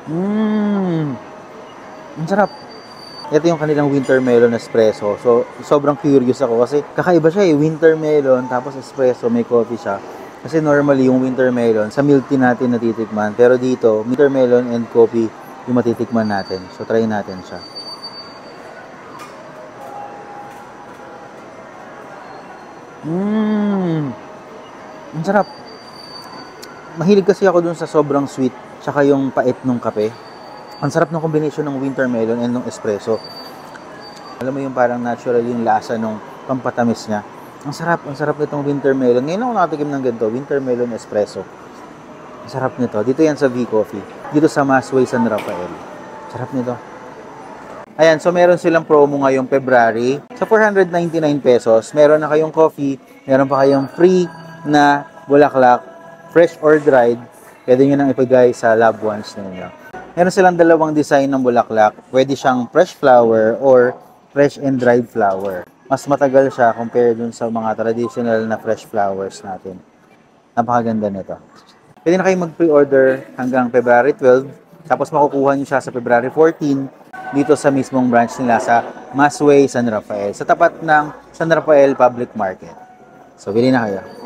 Mmm, ang sarap. Ito yung kanilang winter melon espresso. So, sobrang curious ako kasi kakaiba siya eh. Winter melon, tapos espresso, may coffee siya. Kasi normally yung winter melon, sa milk tea natin natitikman. Pero dito, winter melon and coffee yung matitikman natin. So, try natin siya. Mmm, ang sarap. Mahilig kasi ako dun sa sobrang sweet, tsaka yung pait ng kape. Ang sarap ng combination ng winter melon and ng espresso. Alam mo yung parang natural yung lasa ng pampatamis niya. Ang sarap nitong winter melon. Ngayon ako nakatikim ng ganito, winter melon espresso. Ang sarap nito. Dito yan sa V Coffee. Dito sa Masway San Rafael. Sarap nito. Ayan, so meron silang promo ngayong February. Sa 499 pesos, meron na kayong coffee, meron pa kayong free na bulaklak, fresh or dried. Pwede nyo nang ipagay sa loved ones ninyo. Meron silang dalawang design ng bulaklak. Pwede siyang fresh flower or fresh and dried flower. Mas matagal siya compared dun sa mga traditional na fresh flowers natin. Napakaganda nito. Pwede na kayong mag-pre-order hanggang February 12. Tapos makukuha nyo siya sa February 14 dito sa mismong branch nila sa Masway San Rafael. Sa tapat ng San Rafael Public Market. So, bili na kayo.